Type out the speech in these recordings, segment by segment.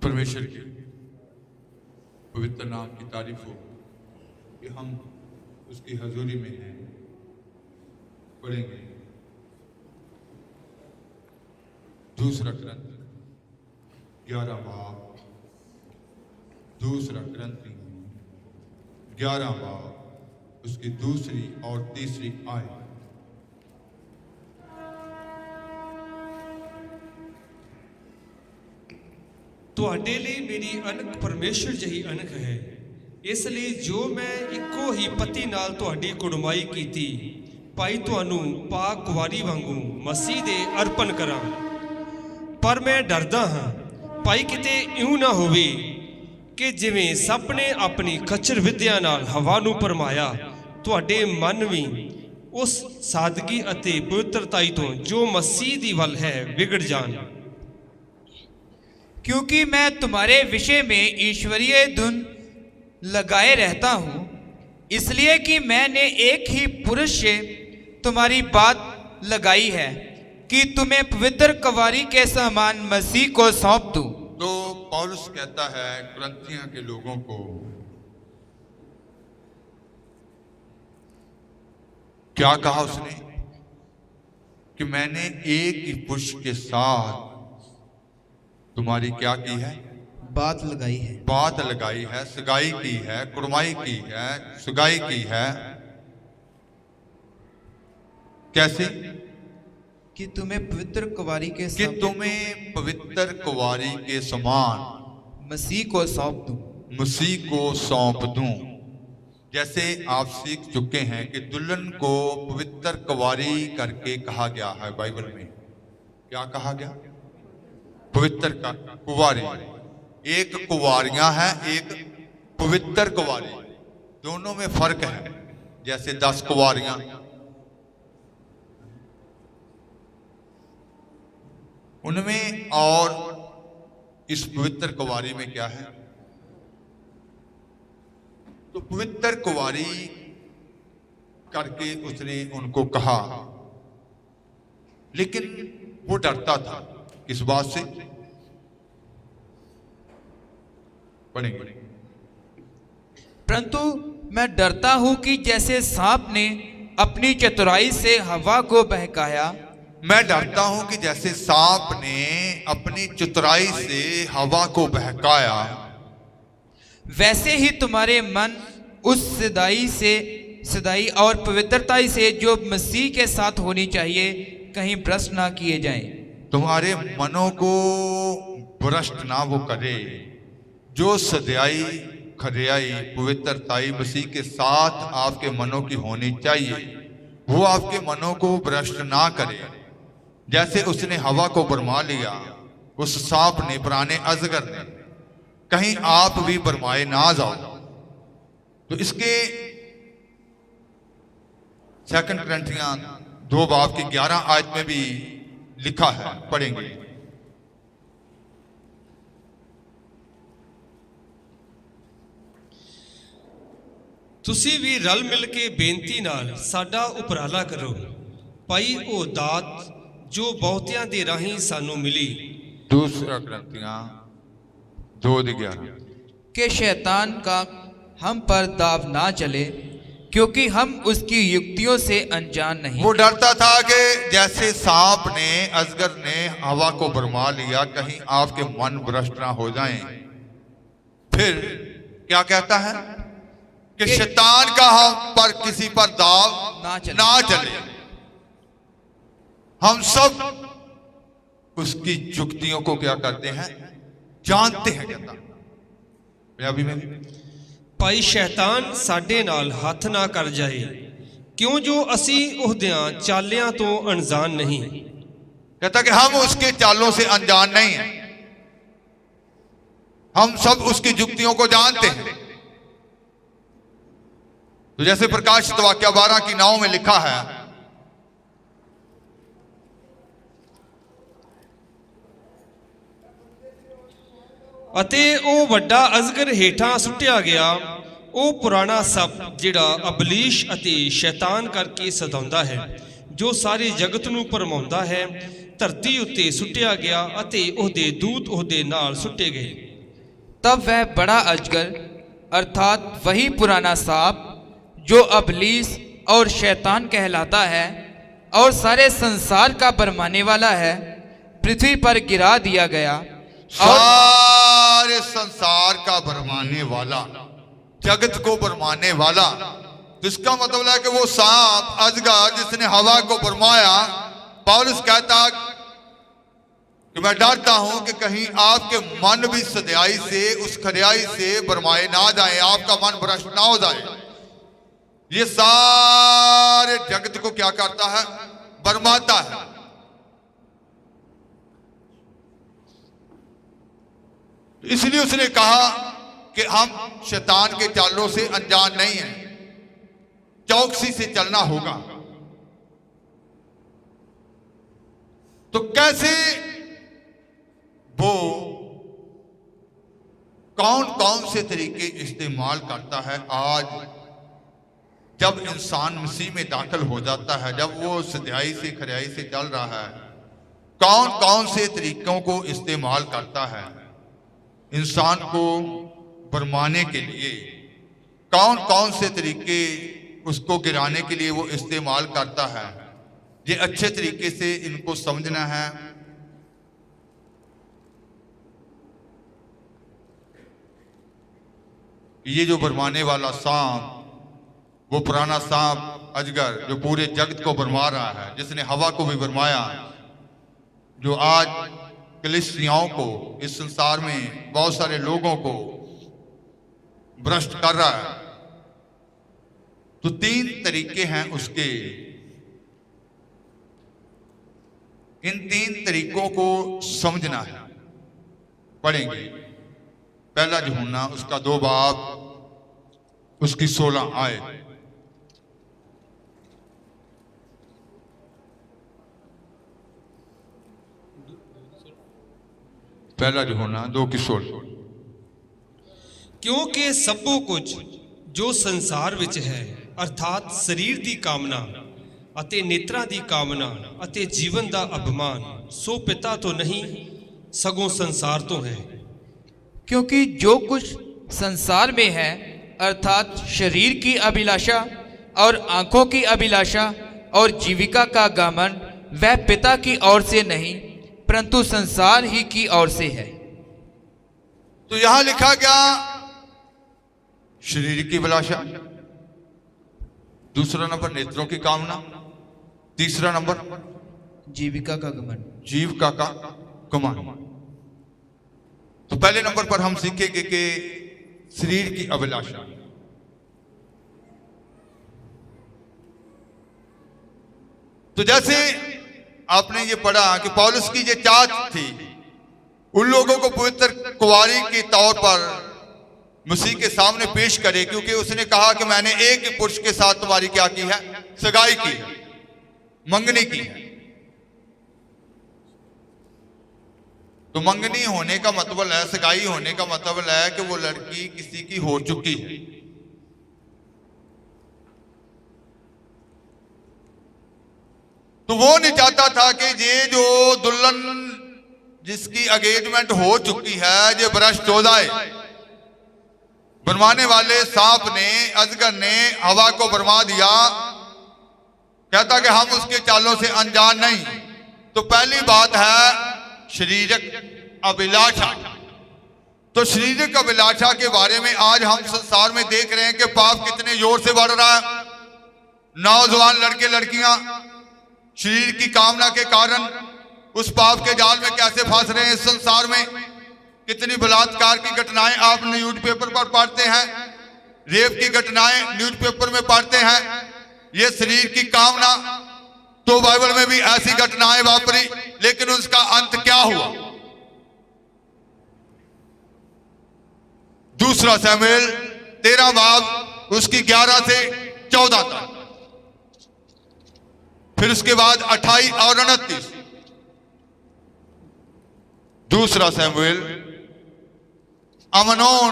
परमेश्वर के पवित्र नाम की तारीफ हो कि हम उसकी हजूरी में हैं। पढ़ेंगे दूसरा ग्रंथ 11 बाब, दूसरा ग्रंथ 11 बाब उसकी दूसरी और तीसरी आयत। ਤੁਹਾਡੇ ਲਈ ਮੇਰੀ ਅਣਖ ਪਰਮੇਸ਼ਰ ਜਿਹੀ ਅਣਖ ਹੈ, ਇਸ ਲਈ ਜੋ ਮੈਂ ਇੱਕੋ ਹੀ ਪਤੀ ਨਾਲ ਤੁਹਾਡੀ ਕੁੜਮਾਈ ਕੀਤੀ, ਭਾਈ ਤੁਹਾਨੂੰ ਪਾਕ ਕੁਵਾਰੀ ਵਾਂਗੂ ਮਸੀਹ ਦੇ ਅਰਪਣ ਕਰਾਂ। ਪਰ ਮੈਂ ਡਰਦਾ ਹਾਂ ਭਾਈ ਕਿਤੇ ਇਉਂ ਨਾ ਹੋਵੇ ਕਿ ਜਿਵੇਂ ਸੱਪ ਨੇ ਆਪਣੀ ਖੱਚਰ ਵਿਦਿਆ ਨਾਲ ਹਵਾ ਨੂੰ ਭਰਮਾਇਆ, ਤੁਹਾਡੇ ਮਨ ਵੀ ਉਸ ਸਾਦਗੀ ਅਤੇ ਪਵਿੱਤਰਤਾਈ ਤੋਂ ਜੋ ਮਸੀਹ ਦੀ ਵੱਲ ਹੈ ਵਿਗੜ ਜਾਣ। क्योंकि मैं तुम्हारे विषय में ईश्वरीय धुन लगाए रहता हूँ, इसलिए कि मैंने एक ही पुरुष से तुम्हारी बात लगाई है कि तुम्हें पवित्र कवारी के समान मसीह को सौंप दूं। तो पौलुस कहता है कुरिन्थियों के लोगों को, क्या कहा उसने कि मैंने एक ही पुरुष के साथ तुम्हारी क्या की है? बात लगाई है। बात लगाई है, सगाई की है, कुड़माई की है, सगाई की है। कैसे? कि तुम्हें पवित्र कुवारी के कि तुम्हें पवित्र कुवारी के समान मसीह को सौंप दूं। मसीह को सौंप दूं। जैसे आप सीख चुके हैं कि दुल्हन को पवित्र कुवारी करके कहा गया है बाइबल में। क्या कहा गया? पवित्र कुवारी। एक कुवारियां हैं, एक पवित्र कुवारी, दोनों में फर्क है। जैसे 10 कुवारियां, उनमें और इस पवित्र कुवारी में क्या है? तो पवित्र कुवारी करके उसने उनको कहा, लेकिन वो डरता था। किस बात से? पढ़ेंगे। परंतु मैं डरता हूं कि जैसे सांप ने अपनी चतुराई से हवा को बहकाया, मैं डरता हूं कि जैसे सांप ने अपनी चतुराई से हवा को बहकाया, वैसे ही तुम्हारे मन उस सदाई और पवित्रताई से जो मसीह के साथ होनी चाहिए कहीं भ्रष्ट ना किए जाएं। तुम्हारे मनों को भ्रष्ट ना वो करे। जो सदाई खरियाई पवित्रताई मसीह के साथ आपके मनों की होनी चाहिए, वो आपके मनों को भ्रष्ट ना करे। जैसे उसने हवा को भरमा लिया, उस सांप ने, पुराने अजगर ने, कहीं आप भी भरमाए ना जाओ। तो इसके 2 कुरिन्थियों 2 बाब की 11 आयत में भी लिखा है। पढ़ेंगे। ਤੁਸੀਂ ਵੀ ਰਲ ਮਿਲ ਕੇ ਬੇਨਤੀ ਨਾਲ ਸਾਡਾ ਉਪਰਾਲਾ ਕਰੋ, ਭਾਈ ਉਹ ਦਾਤ ਜੋ ਬਹੁਤਿਆਂ ਦੇ ਰਾਹੀਂ ਸਾਨੂੰ ਮਿਲੀ। दूसरा कुरिन्थियों 2:11 कि शैतान का हम पर दाव ना चले, क्योंकि हम उसकी युक्तियों से अनजान नहीं। वो डरता था कि जैसे सांप ने, अजगर ने हवा को भरमा लिया, कहीं आपके मन भ्रष्ट ना हो जाएं। फिर क्या कहता है कि शैतान का हम पर किसी पर दाव ना चले। हम सब उसकी युक्तियों को क्या करते हैं? जानते हैं। कहता पंजाबी में ਭਾਈ ਸ਼ੈਤਾਨ ਸਾਡੇ ਨਾਲ ਹੱਥ ਨਾ ਕਰ ਜਾਏ, ਕਿਉਂ ਜੋ ਅਸੀਂ ਉਹਦਿਆਂ ਚਾਲਿਆਂ ਤੋਂ ਅਣਜਾਣ ਨਹੀਂ। कहता कि हम उसके चालों से अनजान नहीं हैं, हम सब उसकी युक्तियों को जानते हैं। तो जैसे प्रकाशित वाक्य 12 की 9 में लिखा है, ਅਤੇ ਉਹ ਵੱਡਾ ਅਜ਼ਗਰ ਹੇਠਾਂ ਸੁੱਟਿਆ ਗਿਆ, ਉਹ ਪੁਰਾਣਾ ਸੱਪ ਜਿਹੜਾ ਅਬਲੀਸ਼ ਅਤੇ ਸ਼ੈਤਾਨ ਕਰਕੇ ਸਤਾਉਂਦਾ ਹੈ, ਜੋ ਸਾਰੇ ਜਗਤ ਨੂੰ ਭਰਮਾਉਂਦਾ ਹੈ, ਧਰਤੀ ਉੱਤੇ ਸੁੱਟਿਆ ਗਿਆ ਅਤੇ ਉਹਦੇ ਦੂਤ ਉਹਦੇ ਨਾਲ ਸੁੱਟੇ ਗਏ। तब वह बड़ा अजगर अर्थात वही पुराना सांप जो अबलीस और शैतान कहलाता है और सारे संसार का भरमाने वाला है, पृथ्वी पर गिरा दिया गया। और सारे संसार का भरमाने वाला, जगत को भरमाने वाला। तो इसका मतलब है कि वो सांप अजगर जिसने हवा को भरमाया, पौलुस कहता कि मैं डरता हूं कि कहीं आपके मन भी सदैई से, उस खरियाई से भरमाए ना जाए, आपका मन भ्रष्ट ना हो जाए। ये सारे जगत को क्या करता है? भरमाता है। इसलिए उसने कहा कि हम शैतान के चालों से अनजान नहीं हैं, चौकसी से चलना होगा। तो कैसे वो कौन कौन से तरीके इस्तेमाल करता है? आज जब इंसान मसीह में दाखिल हो जाता है, जब वो सच्चाई से खरियाई से चल रहा है, कौन कौन से तरीकों को इस्तेमाल करता है इंसान को भरमाने के लिए? कौन कौन से तरीके उसको गिराने के लिए वो इस्तेमाल करता है? ये अच्छे तरीके से इनको समझना है। ये जो भरमाने वाला सांप, वो पुराना सांप अजगर जो पूरे जगत को भरमा रहा है, जिसने हवा को भी भरमाया, जो आज कलीसियाओं को, इस संसार में बहुत सारे लोगों को भ्रष्ट कर रहा है। तो 3 तरीके हैं उसके। इन 3 तरीकों को समझना है। पढ़ेंगे पहला यूहन्ना उसका 2 बाब उसकी 16 आयत। पहला यूहन्ना 2:16। क्योंकि सबो कुछ जो संसार विच है, अर्थात शरीर दी कामना अते नेत्रा दी कामना अते जीवन दा अभिमान, सो पिता तो नहीं सगों संसार तो है। क्योंकि जो कुछ संसार में है, अर्थात शरीर की अभिलाषा और आंखों की अभिलाषा और जीविका का घमंड, वह पिता की ओर से नहीं परंतु संसार ही की ओर से है। तो यहां लिखा गया शरीर की अभिलाषा, दूसरा नंबर नेत्रों की कामना, तीसरा नंबर जीविका का घमंड, जीविका का घमंड। तो पहले नंबर पर हम सीखेंगे कि शरीर की अभिलाषा। तो जैसे आपने ये पढ़ा कि पौलुस की ये चाहत थी उन लोगों को पवित्र कुंवारी के तौर पर मसीह के सामने पेश करे, क्योंकि उसने कहा कि मैंने एक ही पुरुष के साथ तुम्हारी क्या की है? सगाई की है, मंगनी की है। तो मंगनी होने का मतलब है, सगाई होने का मतलब है कि वो लड़की किसी की हो चुकी है। तो वो नहीं चाहता था कि ये जो दुल्हन जिसकी एंगेजमेंट हो चुकी है ये भ्रष्ट हो जाए। भरमाने वाले सांप ने, अजगर ने हवा को भरमा दिया, कहता कि हम उसके चालों से अनजान नहीं। तो पहली बात है शारीरिक अभिलाषा। तो शारीरिक अभिलाषा के बारे में आज हम संसार में देख रहे हैं कि पाप कितने जोर से बढ़ रहा है। नौजवान लड़के लड़कियां शरीर की कामना के कारण उस पाप के जाल में कैसे फंस रहे हैं। इस संसार में कितनी बलात्कार की घटनाएं आप न्यूज़पेपर पर पढ़ते हैं, रेप की घटनाएं न्यूज़पेपर में पढ़ते हैं। ये शरीर की कामना, तो बाइबल में भी ऐसी घटनाएं वापरी, लेकिन उसका अंत क्या हुआ? दूसरा शमूएल 13 बाब उसकी 11 से 14 तक, फिर उसके बाद 28 और 29। दूसरा शमूएल अमनोन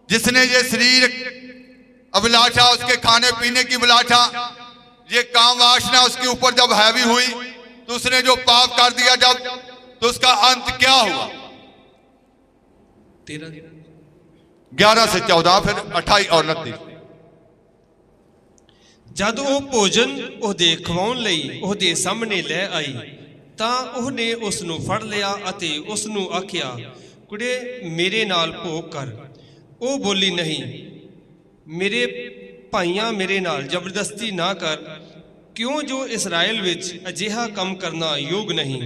जिसने ये शरीर अभिलाषा, उसके खाने पीने की अभिलाषा, ये काम वासना उसके ऊपर जब हैवी हुई तो उसने जो पाप कर दिया जब, तो उसका अंत क्या हुआ? 11 से 14, फिर 28 और 29। ਜਦ ਉਹ ਭੋਜਨ ਉਹਦੇ ਖਵਾਉਣ ਲਈ ਉਹਦੇ ਸਾਹਮਣੇ ਲੈ ਆਈ ਤਾਂ ਉਹਨੇ ਉਸ ਨੂੰ ਫੜ ਲਿਆ ਅਤੇ ਉਸ ਨੂੰ ਆਖਿਆ, ਕੁੜੇ ਮੇਰੇ ਨਾਲ ਭੋਗ ਕਰ। ਉਹ ਬੋਲੀ, ਨਹੀਂ ਮੇਰੇ ਭਾਈਆਂ, ਮੇਰੇ ਨਾਲ ਜ਼ਬਰਦਸਤੀ ਨਾ ਕਰ, ਕਿਉਂ ਜੋ ਇਸਰਾਇਲ ਵਿੱਚ ਅਜਿਹਾ ਕੰਮ ਕਰਨਾ ਯੋਗ ਨਹੀਂ।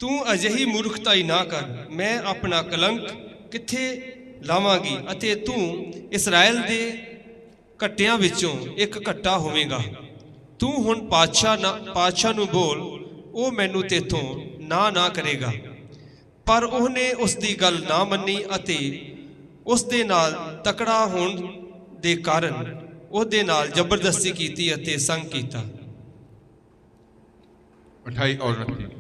ਤੂੰ ਅਜਿਹੀ ਮੂਰਖਤਾਈ ਨਾ ਕਰ, ਮੈਂ ਆਪਣਾ ਕਲੰਕ ਕਿੱਥੇ ਲਾਵਾਂਗੀ ਅਤੇ ਤੂੰ ਇਸਰਾਇਲ ਦੇ ਘੱਟਿਆਂ ਵਿੱਚੋਂ ਇੱਕ ਘੱਟਾ ਹੋਵੇਗਾ। ਤੂੰ ਹੁਣ ਪਾਤਸ਼ਾਹ ਨੂੰ ਬੋਲ, ਉਹ ਮੈਨੂੰ ਤੇਥੋਂ ਨਾ ਕਰੇਗਾ। ਪਰ ਉਹਨੇ ਉਸ ਦੀ ਗੱਲ ਨਾ ਮੰਨੀ ਅਤੇ ਉਸ ਦੇ ਨਾਲ ਤਕੜਾ ਹੋਣ ਦੇ ਕਾਰਨ ਉਹਦੇ ਨਾਲ ਜ਼ਬਰਦਸਤੀ ਕੀਤੀ ਅਤੇ ਸੰਗ ਕੀਤਾ। 28 और 29।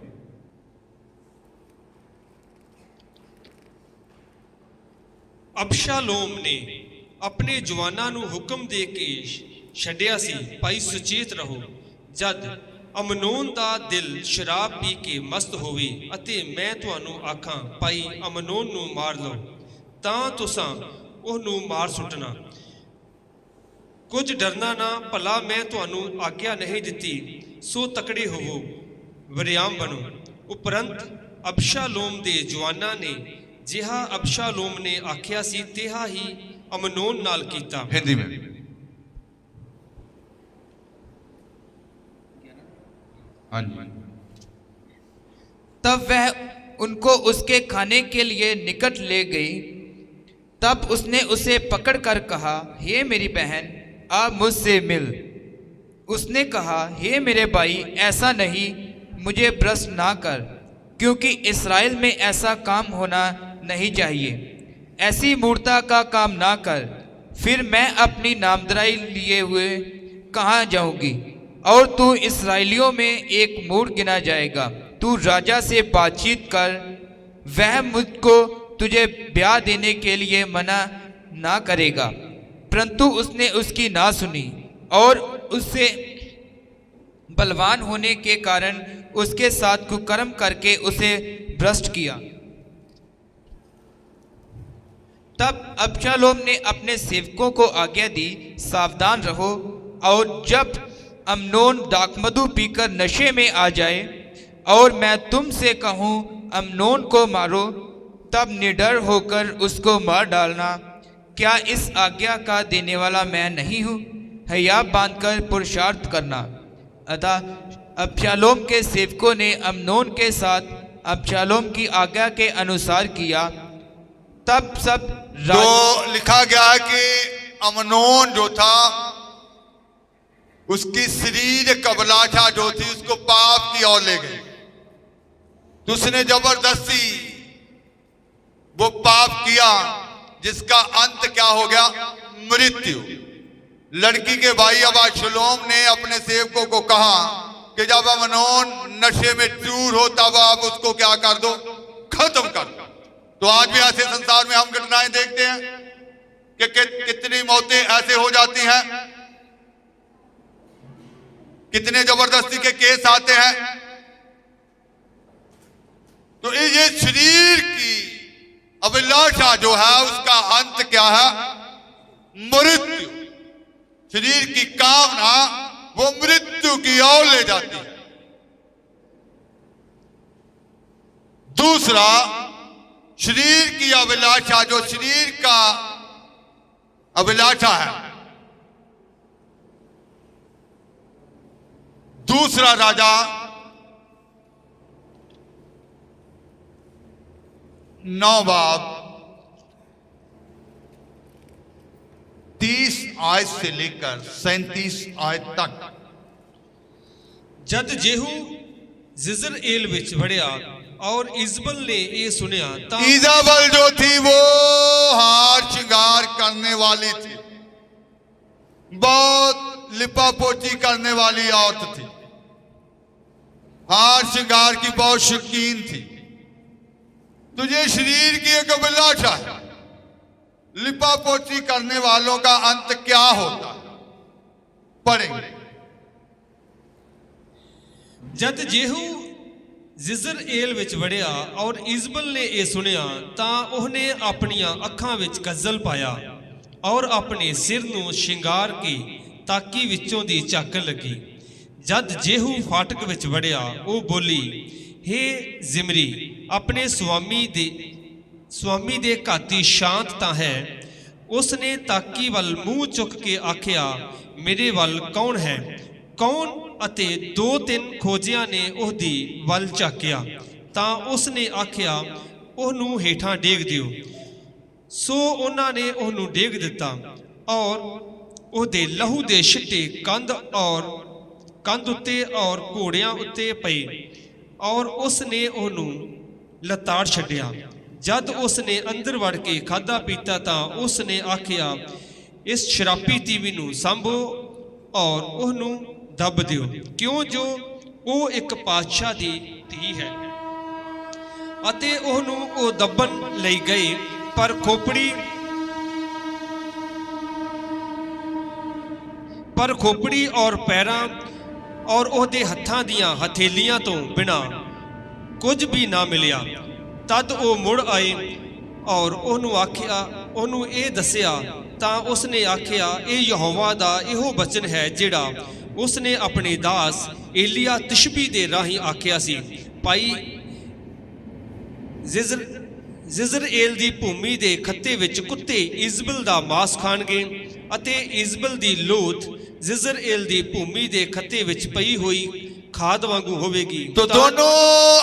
ਅਬਸ਼ਾਲੋਮ ਨੇ ਆਪਣੇ ਜਵਾਨਾਂ ਨੂੰ ਹੁਕਮ ਦੇ ਕੇ ਛੱਡਿਆ ਸੀ, ਭਾਈ ਸੁਚੇਤ ਰਹੋ। ਜਦ ਅਮਨੋਨ ਦਾ ਦਿਲ ਸ਼ਰਾਬ ਪੀ ਕੇ ਮਸਤ ਹੋਵੇ ਅਤੇ ਮੈਂ ਤੁਹਾਨੂੰ ਆਖਾਂ, ਭਾਈ ਅਮਨੋਨ ਨੂੰ ਮਾਰ ਲਓ, ਤਾਂ ਤੁਸਾਂ ਉਹਨੂੰ ਮਾਰ ਸੁੱਟਣਾ। ਕੁਝ ਡਰਨਾ ਨਾ, ਭਲਾ ਮੈਂ ਤੁਹਾਨੂੰ ਆਗਿਆ ਨਹੀਂ ਦਿੱਤੀ, ਸੋ ਤਕੜੇ ਹੋਵੋ, ਵਰਿਆਮ ਬਣੋ। ਉਪਰੰਤ ਅਬਸ਼ਾਲੋਮ ਦੇ ਜਵਾਨਾਂ ਨੇ ਜਿਹਾ ਅਬਸ਼ਾਲੋਮ ਨੇ ਆਖਿਆ ਸੀ ਤਿਹਾ ਹੀ अमनोन नाल कीता। हिंदी में। हाँ जी। तब वह उनको उसके खाने के लिए निकट ले गई। तब उसने उसे पकड़कर कहा, हे मेरी बहन, आप मुझसे मिल। उसने कहा, हे मेरे भाई, ऐसा नहीं, मुझे भ्रष्ट ना कर, क्योंकि इस्राएल में ऐसा काम होना नहीं चाहिए। ऐसी मूर्ता का काम ना कर, फिर मैं अपनी नामधराई लिए हुए कहाँ जाऊंगी, और तू इस्राएलियों में एक मूर्ख गिना जाएगा। तू राजा से बातचीत कर, वह मुझको तुझे ब्याह देने के लिए मना ना करेगा। परंतु उसने उसकी ना सुनी और उससे बलवान होने के कारण उसके साथ कुकर्म करके उसे भ्रष्ट किया। तब अबशालोम ने अपने सेवकों को आज्ञा दी, सावधान रहो, और जब अमनोन दाखमधु पीकर नशे में आ जाए और मैं तुमसे कहूँ अमनोन को मारो, तब निडर होकर उसको मार डालना। क्या इस आज्ञा का देने वाला मैं नहीं हूँ? हया बांधकर पुरुषार्थ करना। अतः अबशालोम के सेवकों ने अमनोन के साथ अबशालोम की आज्ञा के अनुसार किया। तब सब तो लिखा गया है कि अमनोन जो था, उसकी शरीर कबलाठा जो थी उसको पाप की ओर ले गई। तो उसने जबरदस्ती वो पाप किया, जिसका अंत क्या हो गया? मृत्यु। लड़की के भाई अबशालोम ने अपने सेवकों को कहा कि जब अमनोन नशे में चूर हो तब आप उसको क्या कर दो? खत्म कर दो। तो आज भी ऐसे संसार में हम घटनाएं देखते हैं कि कितनी मौतें ऐसे हो जाती हैं, कितने जबरदस्ती के केस आते हैं। तो ये शरीर की अभिलाषा जो है उसका अंत क्या है? मृत्यु। शरीर की कामना वो मृत्यु की ओर ले जाती है। दूसरा, शरीर की अभिलाषा, जो शरीर का अभिलाषा है। दूसरा राजा 9 बाब 30 आयत से लेकर 37 आयत तक। जद जेहू जिजरएल विच वड़िया और इजबल ने ये सुनिया, इजाबल जो थी वो हार श्रृंगार करने वाली थी, बहुत लिपा पोती करने वाली औरत थी, हार श्रृंगार की बहुत शौकीन थी। तुझे शरीर की एक अभिलाषा है। लिपा पोती करने वालों का अंत क्या होता है? पढ़ेंगे। जद जेहू ਜ਼ਿਜ਼ਰਏਲ ਵਿੱਚ ਵੜਿਆ ਔਰ ਇਜ਼ਬਲ ਨੇ ਇਹ ਸੁਣਿਆ ਤਾਂ ਉਹਨੇ ਆਪਣੀਆਂ ਅੱਖਾਂ ਵਿੱਚ ਕੱਜਲ ਪਾਇਆ ਔਰ ਆਪਣੇ ਸਿਰ ਨੂੰ ਸ਼ਿੰਗਾਰ ਕੇ ਤਾਕੀ ਵਿੱਚੋਂ ਦੀ ਝਾਕਣ ਲੱਗੀ। ਜਦ ਜੇਹੂ ਫਾਟਕ ਵਿੱਚ ਵੜਿਆ ਉਹ ਬੋਲੀ, ਹੇ ਜ਼ਿਮਰੀ, ਆਪਣੇ ਸੁਆਮੀ ਦੇ ਘਾਤੀ ਸ਼ਾਂਤ ਤਾਂ ਹੈ। ਉਸ ਨੇ ਤਾਕੀ ਵੱਲ ਮੂੰਹ ਚੁੱਕ ਕੇ ਆਖਿਆ, ਮੇਰੇ ਵੱਲ ਕੌਣ ਹੈ? ਕੌਣ? ਅਤੇ 2-3 ਖੋਜਿਆਂ ਨੇ ਉਹਦੀ ਵੱਲ ਝਾਕਿਆ ਤਾਂ ਉਸ ਨੇ ਆਖਿਆ, ਉਹਨੂੰ ਹੇਠਾਂ ਡੇਗ ਦਿਓ। ਸੋ ਉਹਨਾਂ ਨੇ ਉਹਨੂੰ ਡੇਗ ਦਿੱਤਾ ਔਰ ਉਹਦੇ ਲਹੂ ਦੇ ਛਿੱਟੇ ਕੰਧ ਉੱਤੇ ਔਰ ਘੋੜਿਆਂ ਉੱਤੇ ਪਏ ਔਰ ਉਸ ਨੇ ਉਹਨੂੰ ਲਤਾੜ ਛੱਡਿਆ। ਜਦ ਉਸ ਨੇ ਅੰਦਰ ਵੜ ਕੇ ਖਾਧਾ ਪੀਤਾ ਤਾਂ ਉਸ ਨੇ ਆਖਿਆ, ਇਸ ਸ਼ਰਾਬੀ ਤੀਵੀ ਨੂੰ ਸਾਂਭੋ ਔਰ ਉਹਨੂੰ ਦੱਬ ਦਿਓ, ਕਿਉਂ ਜੋ ਉਹ ਇੱਕ ਪਾਤਸ਼ਾਹ ਦੀ ਧੀ ਹੈ। ਅਤੇ ਉਹਨੂੰ ਉਹ ਦੱਬਣ ਲਈ ਗਏ, ਪਰ ਖੋਪੜੀ ਔਰ ਪੈਰਾਂ ਔਰ ਉਹਦੇ ਹੱਥਾਂ ਦੀਆਂ ਹਥੇਲੀਆਂ ਤੋਂ ਬਿਨਾਂ ਕੁਝ ਵੀ ਨਾ ਮਿਲਿਆ। ਤਦ ਉਹ ਮੁੜ ਆਏ ਔਰ ਉਹਨੂੰ ਇਹ ਦੱਸਿਆ ਤਾਂ ਉਸ ਨੇ ਆਖਿਆ, ਇਹ ਯਹੋਵਾ ਦਾ ਇਹੋ ਬਚਨ ਹੈ ਜਿਹੜਾ ਉਸ ਨੇ ਆਪਣੇ ਦਾਸ ਏਲੀਆ ਤਿਸ਼ਬੀ ਦੇ ਰਾਹੀਂ ਆਖਿਆ ਸੀ, ਭਾਈ ਜ਼ਿਜ਼ਰਏਲ ਦੀ ਭੂਮੀ ਦੇ ਖੱਤੇ ਵਿੱਚ ਕੁੱਤੇ ਇਜ਼ਬਲ ਦਾ ਮਾਸ ਖਾਣਗੇ ਅਤੇ ਇਜ਼ਬਲ ਦੀ ਲੋਥ ਜ਼ਿਜ਼ਰਏਲ ਦੀ ਭੂਮੀ ਦੇ ਖੱਤੇ ਵਿੱਚ ਪਈ ਹੋਈ खाद वांगू होवेगी। तो दोनों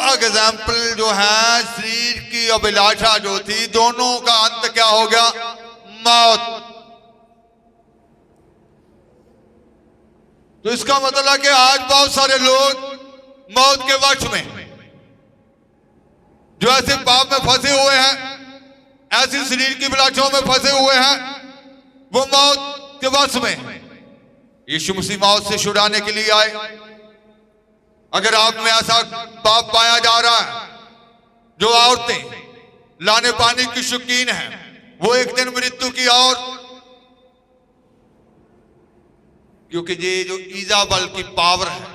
एग्जाम्पल जो है शरीर की अभिलाषा जो थी, दोनों का अंत क्या हो गया? मौत। तो इसका मतलब है कि आज बहुत सारे लोग मौत के वश में, जो ऐसे पाप में फंसे हुए हैं, ऐसी शरीर की अभिलाषाओं में फंसे हुए हैं, वो मौत के वश में। यीशु मसीह मौत से छुड़ाने के लिए आए। अगर आप में ऐसा पाप पाया जा रहा है, जो औरतें लाने पानी की शौकीन है, वो एक दिन मृत्यु की और, क्योंकि ये जो ईजाबल की पावर है,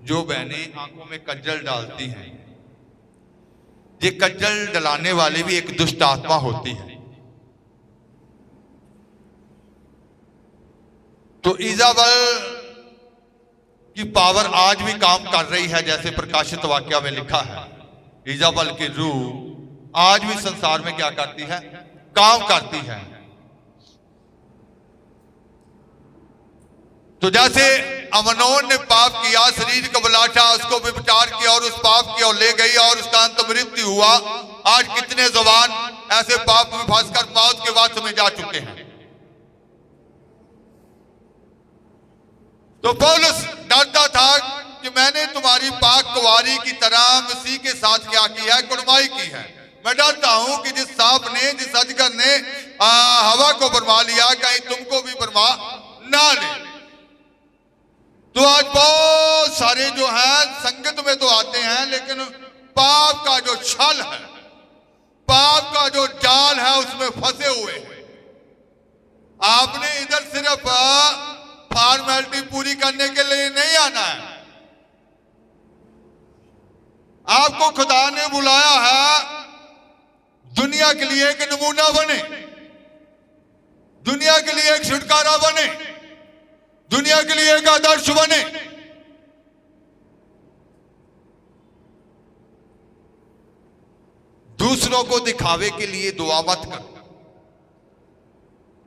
जो बहनें आंखों में कज्जल डालती हैं, ये कज्जल डलाने वाली भी एक दुष्ट आत्मा होती है। तो ईजाबल की पावर आज भी काम कर रही है, जैसे प्रकाशित वाक्य में लिखा है। ईजाबल की रूह आज भी संसार में क्या करती है? काम करती है। तो जैसे अमनोन ने पाप किया, शरीर का अभिलाषा उसको विचार किया और उस पाप की ओर ले गई और उसका अंत मृत्यु हुआ। आज कितने जवान ऐसे पाप में फंसकर मौत के वश में जा चुके हैं। तो पौलुस डरता था कि मैंने तुम्हारी पाक कुंवारी की तरह मसीह के साथ क्या किया है? कुड़माई की है। मैं डरता हूं कि जिस सांप ने, जिस अजगर ने हवा को बरमा लिया, कहीं तुमको भी बरमा ना ले। तो आज बहुत सारे जो हैं संगत में तो आते हैं, लेकिन पाप का जो छल है, पाप का जो जाल है, उसमें फंसे हुए हैं। आपने इधर सिर्फ फॉर्मेलिटी पूरी करने के लिए नहीं आना है। आपको खुदा ने बुलाया है दुनिया के लिए एक नमूना बने, दुनिया के लिए एक छुटकारा बने, दुनिया के लिए एक आदर्श बने। दूसरों को दिखावे के लिए दुआ मत करो,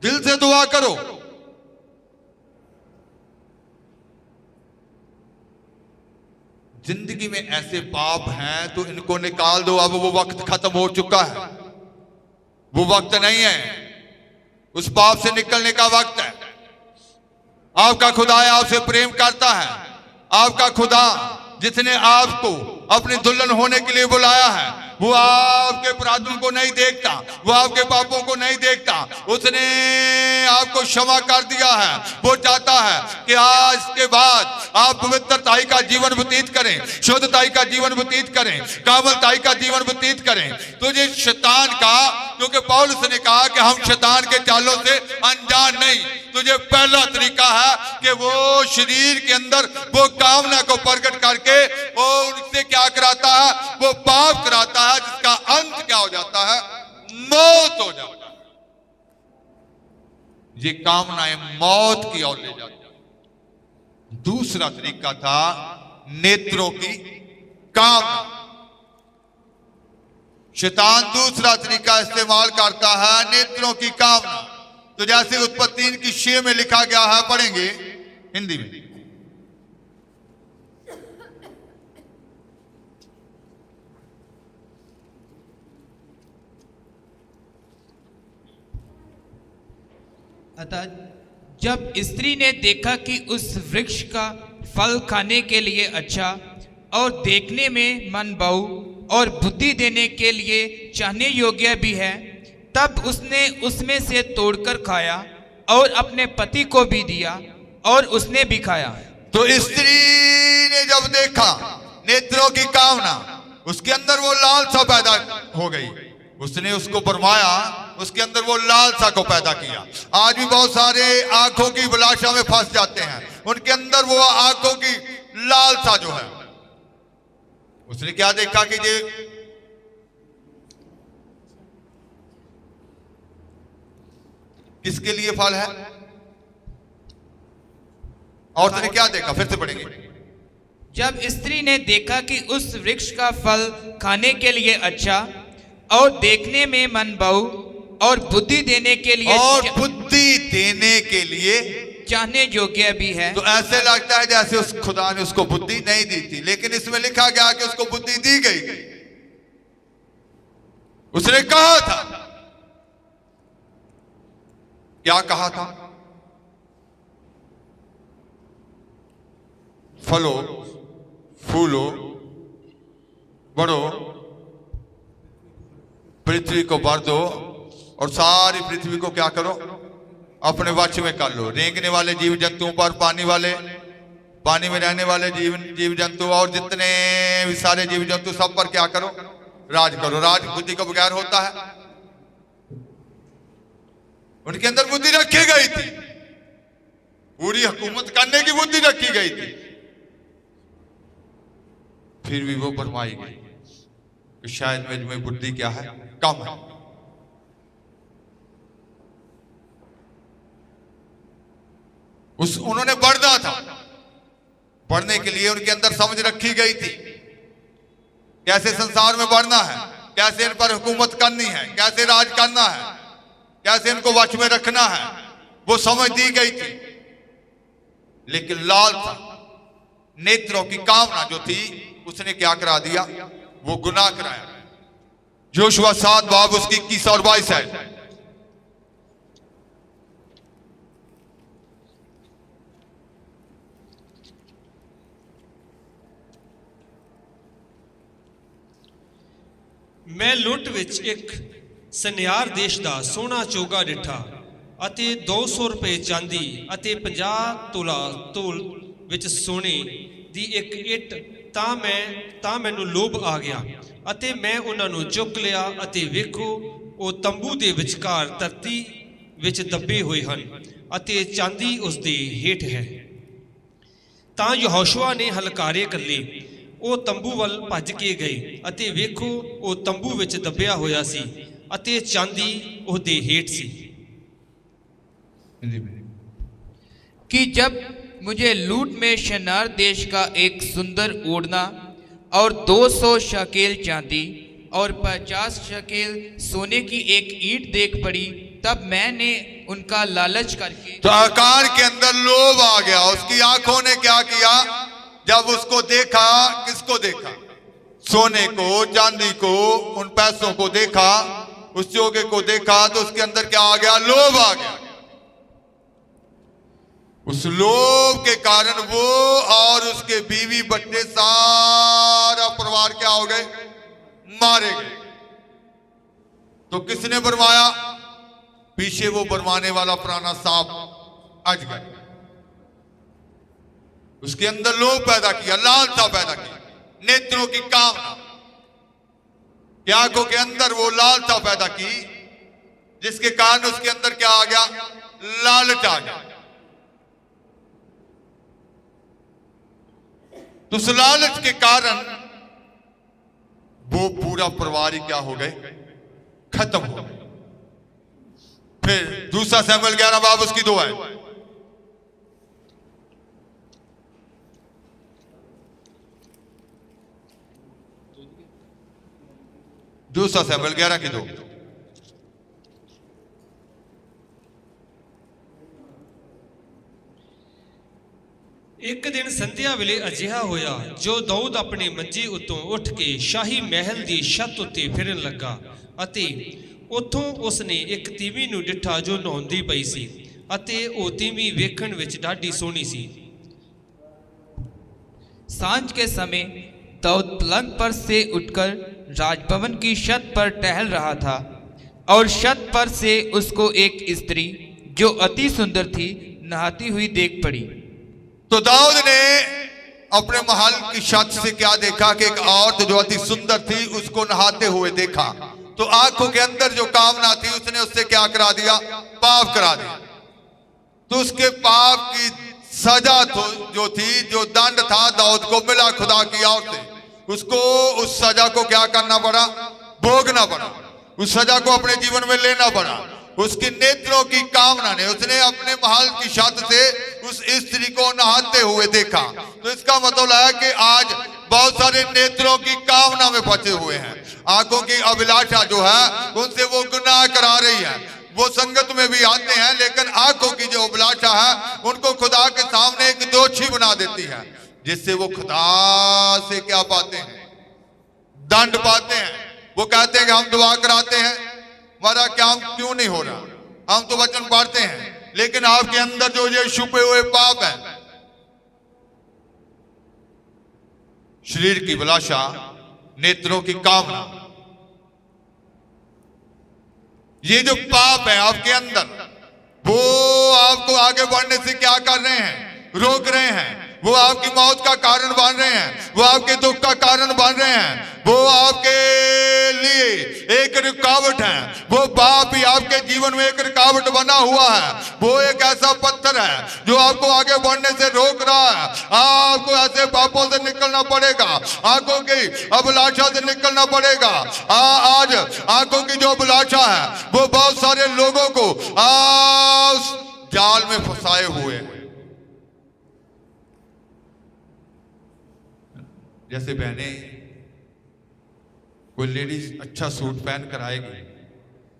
दिल से दुआ करो। जिंदगी में ऐसे पाप हैं तो इनको निकाल दो। अब वो वक्त खत्म हो चुका है, वो वक्त नहीं है, उस पाप से निकलने का वक्त है। आपका खुदा आपसे प्रेम करता है। आपका खुदा जिसने आपको अपनी दुल्हन होने के लिए बुलाया है, वो आपके अपराधों को नहीं देखता, वो आपके पापों को नहीं देखता। उसने आपको क्षमा कर दिया है। वो चाहता है कि आज के बाद आप पवित्रताई का जीवन व्यतीत करें, शुद्धताई का जीवन व्यतीत करें, कामलताई का जीवन व्यतीत करें। तो ये शैतान का, क्योंकि पौलुस ने कहा कि हम शैतान के चालों से अनजान नहीं, तुझे पहला तरीका है कि वो शरीर के अंदर वो कामना को प्रकट करके वो उनसे क्या कराता है, वो पाप कराता है, जिसका अंत क्या हो जाता है, मौत हो जाता है। ये कामनाएं मौत की ओर ले जाती है। दूसरा तरीका था नेत्रों की कामना। शैतान दूसरा तरीका इस्तेमाल करता है, नेत्रों की कामना। तो जैसे उत्पत्ति 3:6 में लिखा गया है, पढ़ेंगे हिंदी में। अतः जब स्त्री ने देखा कि उस वृक्ष का फल खाने के लिए अच्छा और देखने में मनभाऊ और बुद्धि देने के लिए चाहने योग्य भी है, तब उसने उसमें से तोड़कर खाया और अपने पति को भी दिया और उसने भी खाया। तो स्त्री ने जब देखा नेत्रों की कामना, उसके अंदर वो लालसा पैदा हो गई, उसने उसको फरमाया, उसके अंदर वो लालसा को पैदा किया। आज भी बहुत सारे आंखों की अभिलाषा में फंस जाते हैं, उनके अंदर वो आंखों की लालसा जो है। उसने क्या देखा कि ये किसके लिए फल है, और उसने क्या देखा, फिर से पढ़ेंगे। जब स्त्री ने देखा कि उस वृक्ष का फल खाने के लिए अच्छा और देखने में मनभाऊ और बुद्धि देने के लिए चाहने योग्य भी है। तो ऐसे लगता है जैसे उस खुदा ने उसको बुद्धि नहीं दी थी, लेकिन इसमें लिखा गया कि उसको बुद्धि दी गई। उसने कहा था, क्या कहा था, फलो फूलो बढ़ो, पृथ्वी को भर दो और सारी पृथ्वी को क्या करो, अपने वश में कर लो। रेंगने वाले जीव जंतुओं पर, पानी में रहने वाले जीव जंतु और जितने भी सारे जीव जंतु सब पर क्या करो, राज करो। राज बुद्धि के बगैर होता है। उनके अंदर बुद्धि रखी गई थी, पूरी हुकूमत करने की बुद्धि रखी गई थी, फिर भी वो भरमाई गई कि शायद मेरे में बुद्धि क्या है, कम है। उन्होंने बढ़ना था, बढ़ने के लिए उनके अंदर समझ रखी गई थी कैसे संसार में बढ़ना है, कैसे इन पर हुकूमत करनी है, कैसे राज करना है, कैसे इनको वश में रखना है, वो समझ दी गई थी। लेकिन लालसा, नेत्रों की कामना जो थी, उसने क्या करा दिया, वो गुनाह कराया। योशुआ 7 बाब उसकी 21 और 22 है। मैं लुੱਟ ਵਿੱਚ ਇੱਕ ਸਨਿਆਰ ਦੇਸ਼ ਦਾ ਸੋਹਣਾ ਚੋਗਾ ਡਿੱਠਾ ਅਤੇ 200 ਰੁਪਏ ਚਾਂਦੀ ਅਤੇ 50 ਤੋਲ ਵਿੱਚ ਸੋਨੇ ਦੀ ਇੱਕ ਇੱਟ, ਤਾਂ ਮੈਨੂੰ ਲੋਭ ਆ ਗਿਆ ਅਤੇ ਮੈਂ ਉਹਨਾਂ ਨੂੰ ਚੁੱਕ ਲਿਆ ਅਤੇ ਵੇਖੋ ਉਹ ਤੰਬੂ ਦੇ ਵਿਚਕਾਰ ਧਰਤੀ ਵਿੱਚ ਦੱਬੇ ਹੋਏ ਹਨ ਅਤੇ ਚਾਂਦੀ ਉਸ ਦੇ ਹੇਠ ਹੈ। ਤਾਂ ਯਹੋਸ਼ੂਆ ਨੇ ਹਲਕਾਰੇ ਕੱਲੇ ਉਹ ਤੰਬੂ ਵੱਲ ਭੱਜ ਕੇ ਗਏ ਅਤੇ ਵੇਖੋ ਉਹ ਤੰਬੂ ਵਿੱਚ ਦੱਬਿਆ ਹੋਇਆ ਸੀ ਅਤੇ ਚਾਂਦੀ ਉਹਦੇ ਹੇਠ ਸੀ। कि जब मुझे लूट में शिनार देश का एक सुंदर ओढ़ना और 200 शकेल चांदी और 50 शकेल सोने की एक ईंट देख पड़ी, तब मैंने उनका लालच करके, तो आकार के अंदर लोभ आ गया। उसकी आंखों ने क्या किया, जब उसको देखा, किसको देखा, सोने को, चांदी को, उन पैसों को देखा, उस चोगे को देखा, तो उसके अंदर क्या आ गया, लोभ आ गया। उस लोभ के कारण वो और उसके बीवी बच्चे सारा परिवार क्या हो गए, मारे गए। तो किसने बरमाया, पीछे वो बरमाने वाला पुराना सांप अजगर, उसके अंदर लोभ पैदा किया, लालसा पैदा किया, नेत्रों की कामना, आंखों के अंदर वो लालसा पैदा की, जिसके कारण उसके अंदर क्या आ गया, लालच आ गया। तो उस लालच के कारण वो पूरा परिवार ही क्या हो गए, खत्म हो गए। फिर दूसरा सैमुएल 11 बाब उसकी 2 है। दूसरा सैमुएल 11 की 2। ਇੱਕ ਦਿਨ ਸੰਧਿਆ ਵੇਲੇ ਅਜਿਹਾ ਹੋਇਆ ਜੋ ਦਾਊਦ ਆਪਣੀ ਮੰਜੀ ਉੱਤੋਂ ਉੱਠ ਕੇ ਸ਼ਾਹੀ ਮਹਿਲ ਦੀ ਛੱਤ ਉੱਤੇ ਫਿਰਨ ਲੱਗਾ ਅਤੇ ਉੱਥੋਂ ਉਸਨੇ ਇੱਕ ਤੀਵੀਂ ਨੂੰ ਡਿੱਠਾ ਜੋ ਨਹਾਉਂਦੀ ਪਈ ਸੀ ਅਤੇ ਉਹ ਤੀਵੀਂ ਵੇਖਣ ਵਿੱਚ ਢਾਢੀ ਸੋਹਣੀ ਸੀ। सांझ के समय दाऊद पलंग पर से उठकर राजभवन की छत पर टहल रहा था और छत पर से उसको एक स्त्री जो अति सुंदर थी नहाती हुई देख पड़ी। तो दाऊद ने अपने महल की छत से क्या देखा कि एक औरत जो अति सुंदर थी उसको नहाते हुए देखा। तो आंखों के अंदर जो कामना थी उसने उससे क्या करा दिया, पाप करा दिया। तो उसके पाप की सजा जो थी, जो दंड था दाऊद को मिला खुदा की ओर से, उसको उस सजा को क्या करना पड़ा, भोगना पड़ा। उस सजा को अपने जीवन में लेना पड़ा। उसकी नेत्रों की कामना ने उसने अपने महल की छत से उस स्त्री को नहाते हुए देखा। तो इसका मतलब है कि आज बहुत सारे नेत्रों की कामना में फंसे हुए हैं। आंखों की अभिलाषा जो है उनसे वो गुनाह करा रही है। वो संगत में भी आते हैं लेकिन आंखों की जो अभिलाषा है उनको खुदा के सामने एक दोषी बना देती है, जिससे वो खुदा से क्या पाते हैं, दंड पाते हैं। वो कहते हैं कि हम दुआ कराते हैं, हमारा क्या क्यों नहीं हो रहा, हम तो वचन पढ़ते हैं, लेकिन आपके अंदर जो ये छुपे हुए पाप है, शरीर की अभिलाषा, नेत्रों की कामना, ये जो पाप है आपके अंदर, वो आपको आगे बढ़ने से क्या कर रहे हैं, रोक रहे हैं। वो आपकी मौत का कारण बन रहे हैं, वो आपके दुख का कारण बन रहे हैं, वो आपके लिए एक रुकावट है। वो पाप ही आपके जीवन में एक रुकावट बना हुआ है। वो एक ऐसा पत्थर है जो आपको आगे बढ़ने से रोक रहा है। आपको ऐसे पापों से निकलना पड़ेगा, आंखों की अभिलाषा से निकलना पड़ेगा। आज आंखों की जो अभिलाषा है वो बहुत सारे लोगों को उस जाल में फंसाए हुए हैं। जैसे बहने कोई लेडीज अच्छा सूट पहन कर आएगी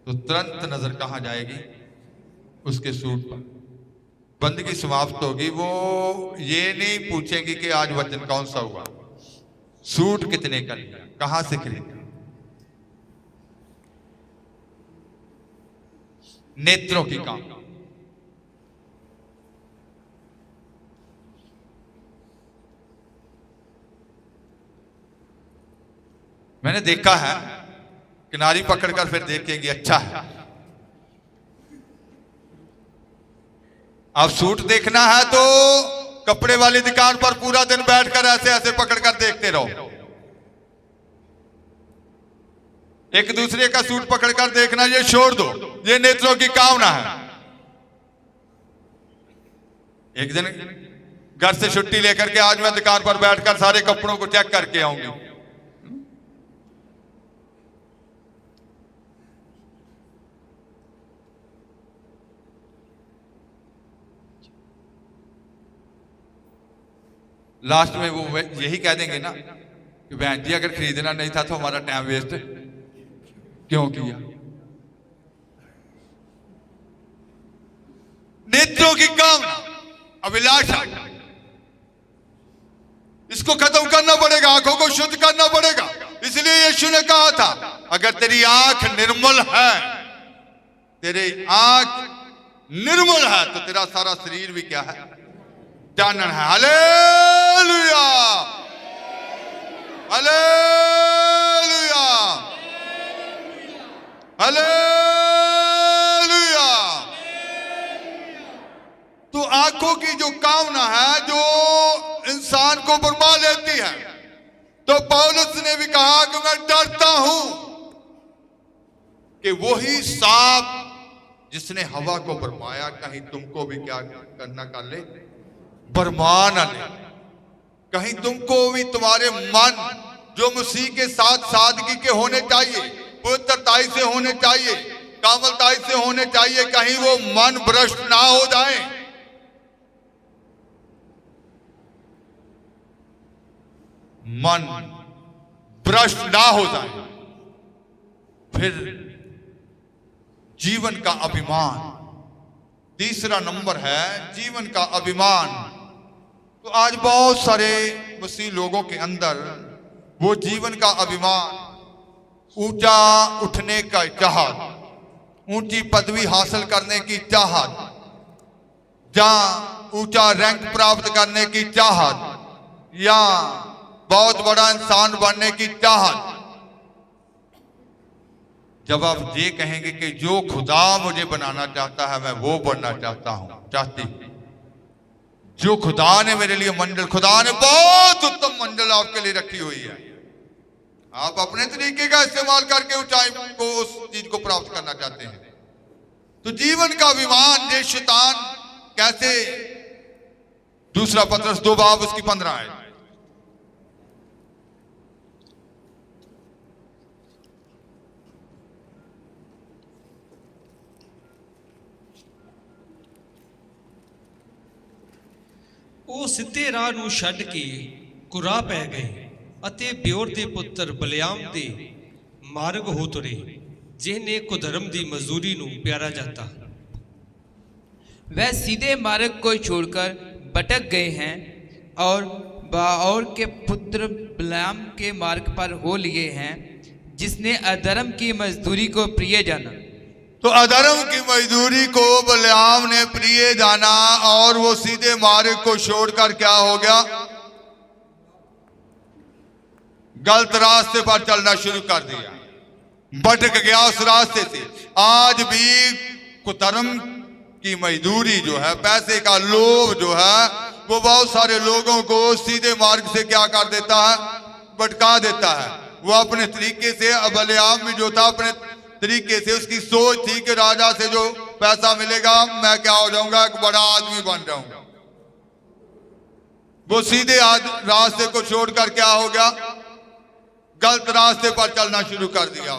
तो तुरंत नजर कहां जाएगी, उसके सूट पर। बंदगी समाप्त होगी, वो ये नहीं पूछेंगी कि आज वचन कौन सा हुआ, सूट कितने का लिया, कहां से खरीदा। नेत्रों की काम। मैंने देखा है किनारी पकड़कर फिर देखेंगे अच्छा है। अब सूट देखना है तो कपड़े वाली दुकान पर पूरा दिन बैठकर ऐसे ऐसे पकड़कर देखते रहो। एक दूसरे का सूट पकड़कर देखना ये छोड़ दो, ये नेत्रों की कामना है। एक दिन घर से छुट्टी लेकर के आज मैं दुकान पर बैठकर सारे कपड़ों को चेक करके आऊंगी। लास्ट में वो यही कह देंगे ना कि बहन जी अगर खरीदना नहीं था तो हमारा टाइम वेस्ट क्यों किया। नेत्रों की कामना, अभिलाषा, इसको खत्म करना पड़ेगा, आंखों को शुद्ध करना पड़ेगा। इसलिए यीशु ने कहा था अगर तेरी आंख निर्मल है, तेरी आंख निर्मल है तो तेरा सारा शरीर भी क्या है, चानन है। Hallelujah, hallelujah, hallelujah. तो आंखों की जो कामना है जो इंसान को बर्मा लेती है, तो पौलुस ने भी कहा कि मैं डरता हूं कि वही सांप जिसने हवा को बरमाया कहीं तुमको भी क्या करना कर ले, बरमा न ले। कहीं तुमको भी तुम्हारे मन जो मसीह के साथ सादगी के होने चाहिए, पवित्रताई से होने चाहिए, कामलताई से होने चाहिए, कहीं वो मन भ्रष्ट ना हो जाए। मन भ्रष्ट ना हो जाए। फिर जीवन का अभिमान, तीसरा नंबर है जीवन का अभिमान। तो आज बहुत सारे मसीह लोगों के अंदर वो जीवन का अभिमान, ऊंचा उठने का चाहत, ऊंची पदवी हासिल करने की चाहत, जहां ऊंचा रैंक प्राप्त करने की चाहत, या बहुत बड़ा इंसान बनने की चाहत। जब आप ये कहेंगे कि जो खुदा मुझे बनाना चाहता है मैं वो बनना चाहता हूं, चाहती हूं, जो खुदा ने मेरे लिए मंजिल, खुदा ने बहुत उत्तम मंजिल आपके लिए रखी हुई है, आप अपने तरीके का इस्तेमाल करके ऊंचाई को, उस चीज को प्राप्त करना चाहते हैं। तो जीवन का अभिमान ये शैतान कैसे, दूसरा पत्रस 2 बाब उसकी 15 है। ਉਹ ਸਿੱਧੇ ਰਾਹ ਨੂੰ ਛੱਡ ਕੇ ਕੁਰਾਹ ਪੈ ਗਏ ਅਤੇ ਬਿਓਰ ਦੇ ਪੁੱਤਰ ਬਲਿਆਮ ਦੇ ਮਾਰਗ ਹੋ ਤੁਰੇ, ਜਿਹਨੇ ਕੁਧਰਮ ਦੀ ਮਜ਼ਦੂਰੀ ਨੂੰ ਪਿਆਰਾ ਜਾਤਾ। वह सीधे मार्ग को छोड़कर भटक गए हैं और बाओर के पुत्र बिलाम के मार्ग पर हो लिए हैं, जिसने अधर्म की मजदूरी को प्रिय जाना। तो अधर्म की मजदूरी को बिलाम ने प्रिय जाना और वो सीधे मार्ग को छोड़कर क्या हो गया, गलत रास्ते पर चलना शुरू कर दिया, भटक गया उस रास्ते से। आज भी कुधर्म की मजदूरी जो है, पैसे का लोभ जो है, वो बहुत सारे लोगों को सीधे मार्ग से क्या कर देता है, भटका देता है। वो अपने तरीके से, बिलाम भी जो था अपने तरीके से, उसकी सोच थी कि राजा से जो पैसा मिलेगा मैं क्या हो जाऊंगा, एक बड़ा आदमी बन जाऊंगा। वो सीधे रास्ते को छोड़कर क्या हो गया, गलत रास्ते पर चलना शुरू कर दिया,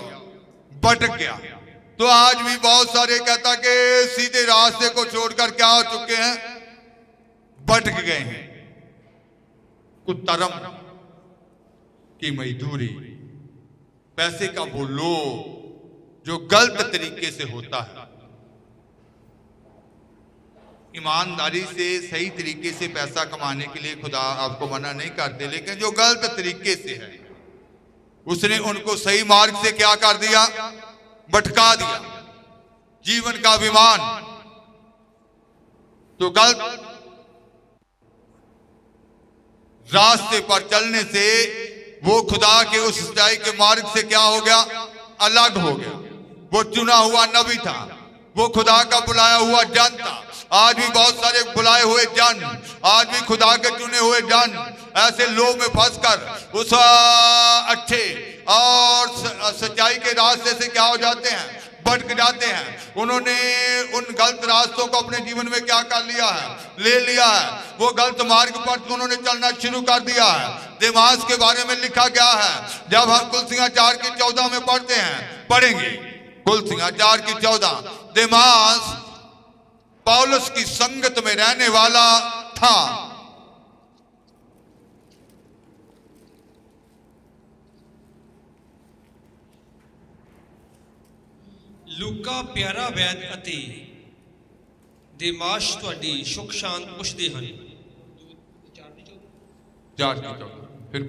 भटक गया। तो आज भी बहुत सारे कहता कि सीधे रास्ते को छोड़कर क्या हो चुके हैं, भटक गए हैं। कुधर्म की मजदूरी, पैसे का वो लोभ जो गलत तरीके से होता है। ईमानदारी से, सही तरीके से पैसा कमाने के लिए खुदा आपको मना नहीं करते, लेकिन जो गलत तरीके से है उसने उनको सही मार्ग से क्या कर दिया, भटका दिया। जीवन का अभिमान, तो गलत रास्ते पर चलने से वो खुदा के उस सच्चाई के मार्ग से क्या हो गया, अलग हो गया। वो चुना हुआ नबी था, वो खुदा का बुलाया हुआ जन था। आज भी बहुत सारे बुलाए हुए जन, आज भी खुदा के चुने हुए जन ऐसे लोभ में फंसकर उस अच्छे और सच्चाई के रास्ते से क्या हो जाते हैं, भटक जाते हैं। उन्होंने उन गलत रास्तों को अपने जीवन में क्या कर लिया है, ले लिया है। वो गलत मार्ग पर उन्होंने चलना शुरू कर दिया है। दिमाग के बारे में लिखा गया है, जब हम कुलसियां 4:14 में पढ़ेंगे कुलसियां 4:14, दिमाग पौलुस की संगत में रहने वाला था। ਲੂਕਾ ਪਿਆਰਾ ਵੈਦ ਅਤੇ ਦੇਮਾਸ਼ ਤੁਹਾਡੀ ਸੁਖ ਸ਼ਾਂਤ ਪੁੱਛਦੇ ਹਨ। 4:14 फिर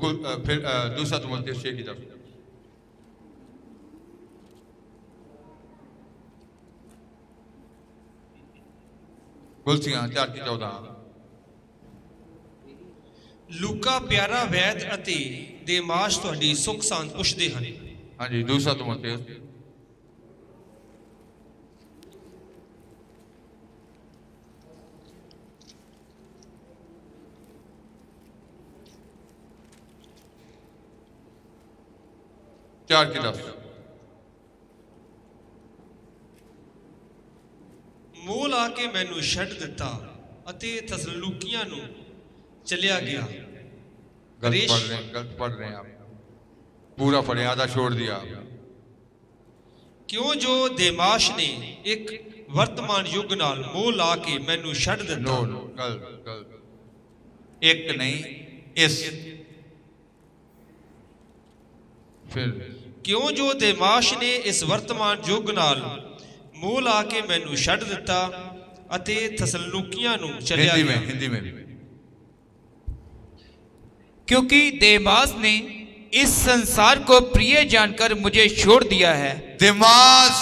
दूसरा तिमुथियुस 6:10। कुलसियां 4:14। ਲੂਕਾ ਪਿਆਰਾ ਵੈਦ ਅਤੇ ਦੇਮਾਸ਼ ਤੁਹਾਡੀ ਸੁਖ ਸ਼ਾਂਤ ਪੁੱਛਦੇ ਹਨ। हाँ जी, दूसरा तिमुथियुस 4:10। ਮੋਹ ਲਾ ਕੇ ਮੈਨੂੰ ਛੱਡ ਦਿੱਤਾ ਅਤੇ ਥਸਲੂਕੀਆਂ ਨੂੰ ਚਲਿਆ ਗਿਆ। गलत पढ़ रहे हैं आप, पूरा पढ़े, आधा छोड़ दिया आप। क्यों जो देमाश ने एक वर्तमान युग नाल मोह ला के मैनू छड़ दिता। नो नो गलत, एक नहीं इस, फिर क्यों जो देमाश ने इस वर्तमान युग नाल मोह ला के मैनू छड़ दिता अते थसलुकियां नू चलिया गया। हिंदी में क्योंकि देमास ने इस संसार को प्रिय जानकर मुझे छोड़ दिया है। दिमास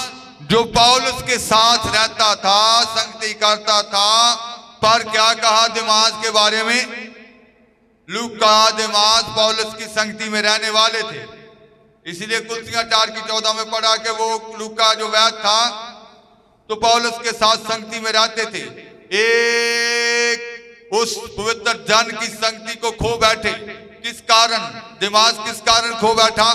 जो पौलुस के साथ रहता था, संगति करता था, पर क्या कहा दिमास के बारे में? लूका दिमास पौलुस की संगति में रहने वाले थे, इसीलिए कुलसियां 4:14 में पढ़ा कि वो लूका जो वैद था तो पौलुस के साथ संगति में रहते थे। एक उस पवित्र जन की संगति को खो बैठे। किस कारण? दिमाग किस कारण खो बैठा?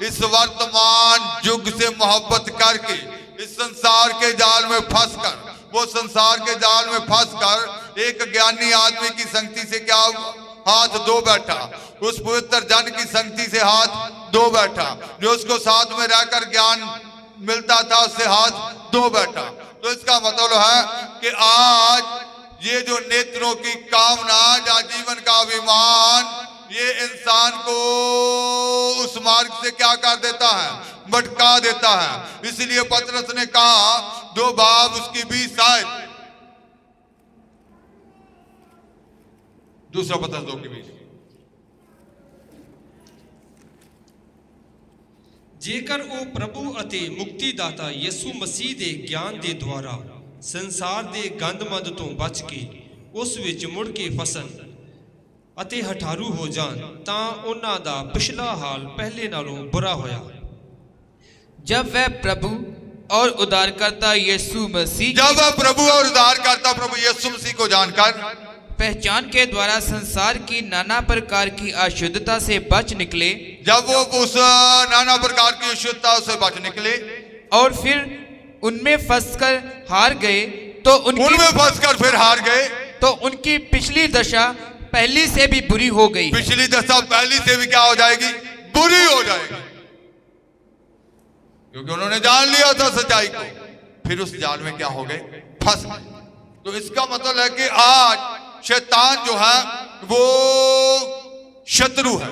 इस वर्तमान युग से मोहब्बत करके, इस संसार के जाल में फंसकर, वो संसार के जाल में फंसकर एक ज्ञानी आदमी की संगति से क्या हाथ धो बैठा, उस पवित्र जन की संगति से हाथ धो बैठा, जो उसको साथ में रहकर ज्ञान मिलता था उससे हाथ धो बैठा। तो इसका मतलब है कि आज ये जो नेत्रों की कामना या जीवन का अभिमान, ये इंसान को उस मार्ग से क्या कर देता है? भटका देता है। इसलिए पतरस ने कहा 2 बाब उसकी 20 आयत, दूसरा पतरस 2:20, जेकर वो प्रभु अते मुक्तिदाता यीशु मसीह दे ज्ञान दे द्वारा संसार दे गंदमंद तो बच के उस विच मुड़ के फसन अते हठारू हो जान तां उन्हां दा पिछला हाल पहले नालों बुरा होया। जब वह प्रभु और उद्धारकर्ता यीशु मसीह जब वह प्रभु और उद्धारकर्ता प्रभु यीशु मसीह को जानकर पहचान के द्वारा संसार की नाना प्रकार की अशुद्धता से बच निकले, जब वो उस नाना प्रकार की अशुद्धता से बच निकले और फिर उनमें फंसकर हार गए, तो उनमें फंसकर फिर हार गए, तो उनकी पिछली दशा पहली से भी बुरी हो गई। पिछली दशा पहली से भी क्या हो जाएगी? बुरी हो जाएगी, क्योंकि उन्होंने जान लिया था सच्चाई को, फिर उस जाल में क्या हो गए? फंस गए। तो इसका मतलब है कि आज शैतान जो है वो शत्रु है।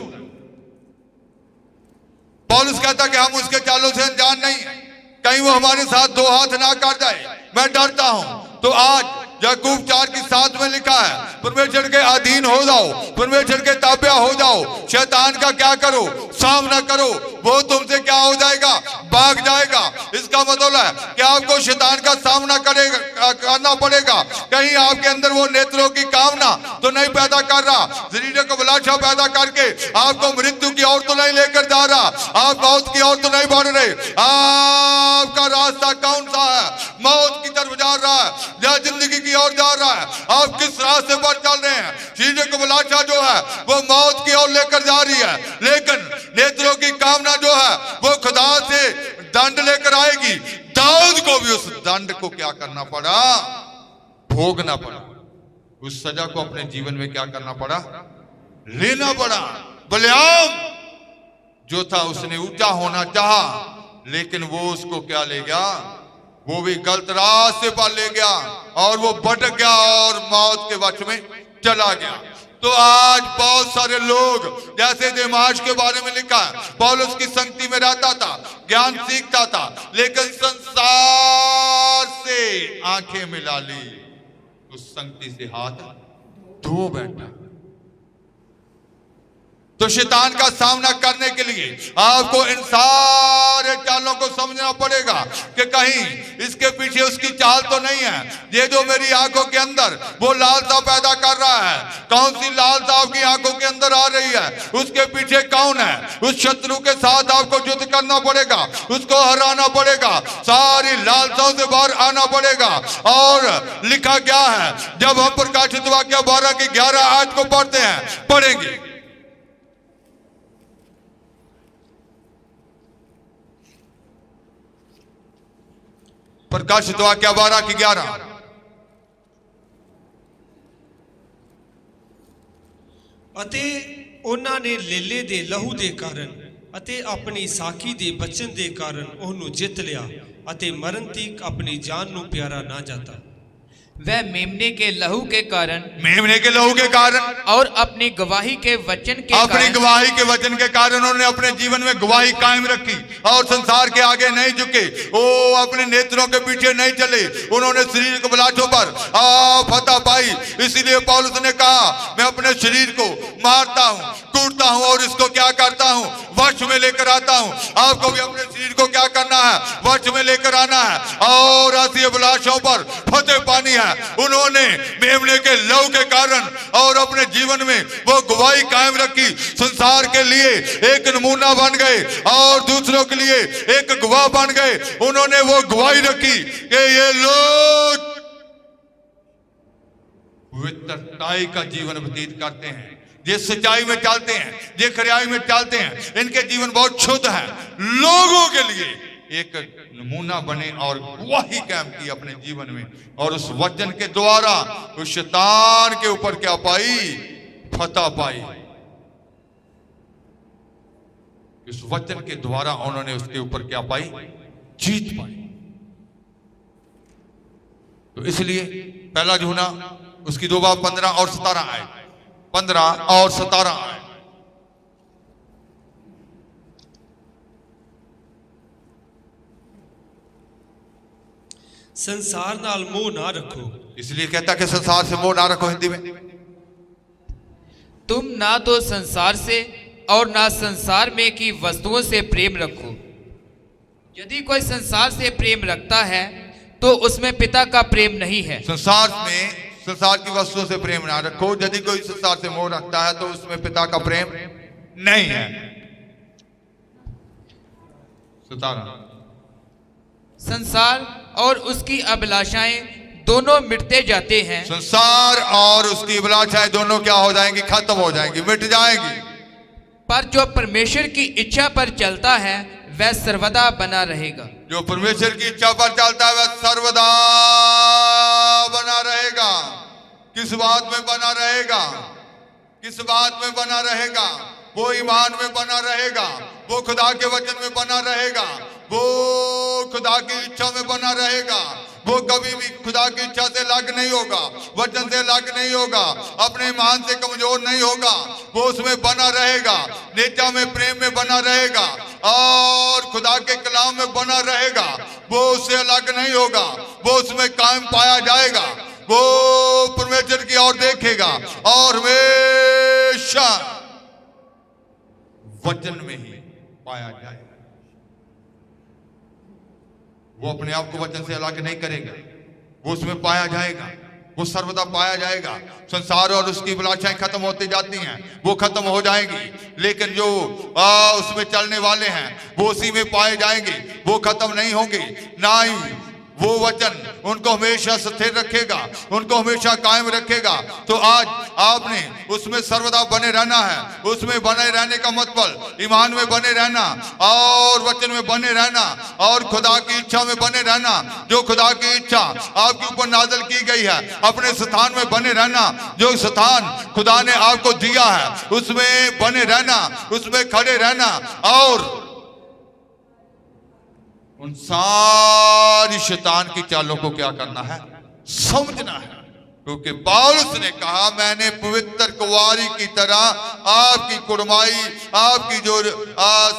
पौलुस कहता कि हम उसके चालों से अनजान नहीं है, कहीं वो हमारे साथ 2 हाथ ना कर जाए, मैं डरता हूं। तो आज याकूब 4:7 में लिखा है, परमेश्वर के अधीन हो जाओ, परमेश्वर के ताबे हो जाओ, शैतान का क्या करो? सामना करो, वो तुमसे क्या हो जाएगा? भाग जाएगा। इसका मतलब है कि आपको शैतान का सामना करना पड़ेगा। कहीं आपके अंदर वो नेत्रों की कामना तो नहीं पैदा कर रहा, शरीर को अभिलाषा पैदा करके आपको मृत्यु की ओर तो नहीं लेकर जा रहा, आप मौत की ओर तो नहीं बढ़ रहे। आपका रास्ता कौन सा है? मौत की तरफ जा रहा है या जिंदगी की ओर जा रहा है? आप किस रास्ते पर चल रहे हैं? शरीर को अभिलाषा जो है वो मौत की ओर लेकर जा रही है, लेकिन नेत्रों की कामना जो है वो खुदा से दंड लेकर आएगी। दाऊद को भी उस दंड को क्या करना पड़ा? भोगना पड़ा। उस सजा को अपने जीवन में क्या करना पड़ा? लेना पड़ा। बलियाम जो था उसने ऊंचा होना चाहा, लेकिन वो उसको क्या ले गया? वो भी गलत रास्ते पर ले गया और वो भटक गया और मौत के वश में चला गया। तो आज बहुत सारे लोग, जैसे देमाश के बारे में लिखा है, पौलुस की संगति में रहता था, ज्ञान सीखता था, लेकिन संसार से आंखें मिला ली, उस संगति से हाथ धो बैठा। तो शैतान का सामना करने के लिए आपको इन सारे चालों को समझना पड़ेगा कि कहीं इसके पीछे उसकी चाल तो नहीं है। ये जो मेरी आंखों के अंदर वो लालसा पैदा कर रहा है, कौन सी लालसा आपकी आंखों के अंदर आ रही है? उसके पीछे कौन है? उस शत्रु के साथ आपको युद्ध करना पड़ेगा, उसको हराना पड़ेगा, सारी लालसाओं से बाहर आना पड़ेगा। और लिखा क्या है? जब हम प्रकाशित वाक्य 12:11 आयत को पढ़ते हैं, पढ़ेंगे, प्रकाशित वाक्य 12:11, अते ਉਹਨਾਂ ਨੇ ਲੇਲੇ ਦੇ ਲਹੂ ਦੇ ਕਾਰਨ ਅਤੇ ਆਪਣੀ ਸਾਖੀ ਦੇ ਬਚਨ ਦੇ ਕਾਰਨ ਉਹਨੂੰ ਜਿੱਤ ਲਿਆ ਅਤੇ ਮਰਨ ਤੀਕ ਆਪਣੀ ਜਾਨ ਨੂੰ ਪਿਆਰਾ ਨਾ ਜਾਤਾ। वह मेमने के लहू के कारण मेमने के लहू के कारण और अपनी गवाही के वचन के अपनी कारण गवाही के वचन के कारण उन्होंने अपने जीवन में गवाही कायम रखी और संसार के आगे नहीं झुके। वो अपने नेत्रों के पीछे नहीं चले, उन्होंने शरीर के अभिलाषों पर फतह पाई। इसीलिए पौलुस ने कहा, मैं अपने शरीर को मारता हूँ, कूटता हूँ और इसको क्या करता हूँ, वश में लेकर आता हूँ। आपको भी अपने शरीर को क्या करना है, वश में लेकर आना है और ऐसी अभिलाषों पर फतेह पानी है। उन्होंने मेमने के लहू के कारण और अपने जीवन में वो गवाही कायम रखी, संसार के लिए एक नमूना बन गए और दूसरों के लिए एक गवाह बन गए। उन्होंने वो गवाही रखी कि ये लोग पवित्रताई का जीवन व्यतीत करते हैं, ये सच्चाई में चलते हैं, ये खरियाई में चलते हैं, इनके जीवन बहुत शुद्ध है। लोगों के लिए एक नमूना बने और गवाही कायम की अपने जीवन में और उस वचन के द्वारा उस शैतान के ऊपर क्या पाई, फतह पाई। इस वचन के द्वारा उन्होंने उसके ऊपर क्या पाई, जीत पाई। तो इसलिए पहला यूहन्ना उसकी 2 बाब 15 और 17 आए, 15 और 17 आए। ਸੰਸਾਰ ਨਾਲ ਮੋਹ ਨਾ ਰੱਖੋ। इसलिए कहता कि संसार से मोह ना रखो। हिंदी में, तुम ना तो संसार से और ना संसार में की वस्तुओं से प्रेम रखो। यदि कोई संसार से प्रेम रखता है तो उसमें पिता का प्रेम नहीं है। संसार में संसार की वस्तुओं से प्रेम ना रखो। यदि कोई संसार से मोह रखता है तो उसमें पिता का प्रेम नहीं है। 17 संसार और उसकी अभिलाषाएं दोनों मिटते जाते हैं, संसार और उसकी अभिलाषाएं दोनों क्या हो जाएंगी, खत्म हो जाएंगी, मिट जाएंगी। पर जो परमेश्वर की इच्छा पर चलता है वह सर्वदा बना रहेगा। जो परमेश्वर की इच्छा पर चलता है वह सर्वदा बना रहेगा। किस बात में बना रहेगा, किस बात में बना रहेगा, वो ईमान में बना रहेगा, वो खुदा के वचन में बना रहेगा, वो खुदा की इच्छा में बना रहेगा। वो कभी भी खुदा की इच्छा से अलग नहीं होगा, वचन से अलग नहीं होगा, अपने ईमान से कमजोर नहीं होगा। वो उसमें बना रहेगा, नेता में प्रेम में बना रहेगा और खुदा के कलाम में बना रहेगा। वो उससे अलग नहीं होगा, वो उसमें कायम पाया जाएगा। वो परमेश्वर की ओर देखेगा और हमेशा वचन में ही पाया जाएगा। वो अपने आप को वचन से अलग नहीं करेगा, वो उसमें पाया जाएगा, वो सर्वदा पाया जाएगा। संसार और उसकी अभिलाषाएं खत्म होती जाती हैं, वो खत्म हो जाएंगी, लेकिन जो उसमें चलने वाले हैं वो उसी में पाए जाएंगे, वो खत्म नहीं होंगे। ना ही वो वचन उनको हमेशा स्थिर रखेगा, उनको हमेशा कायम रखेगा। तो आज आपने उसमें सर्वदा बने रहना है। उसमें बने रहने का मतलब ईमान में बने रहना और वचन में बने रहना और खुदा की इच्छा में बने रहना। जो खुदा की इच्छा आपके ऊपर नाज़िल की गई है, अपने स्थान में बने रहना। जो स्थान खुदा ने आपको दिया है उसमें बने रहना, उसमें खड़े रहना और उन सारी शैतान की चालों को क्या करना है, समझना है। क्योंकि पौलुस ने कहा, मैंने पवित्र कुंवारी की तरह आपकी कुड़माई, आपकी जो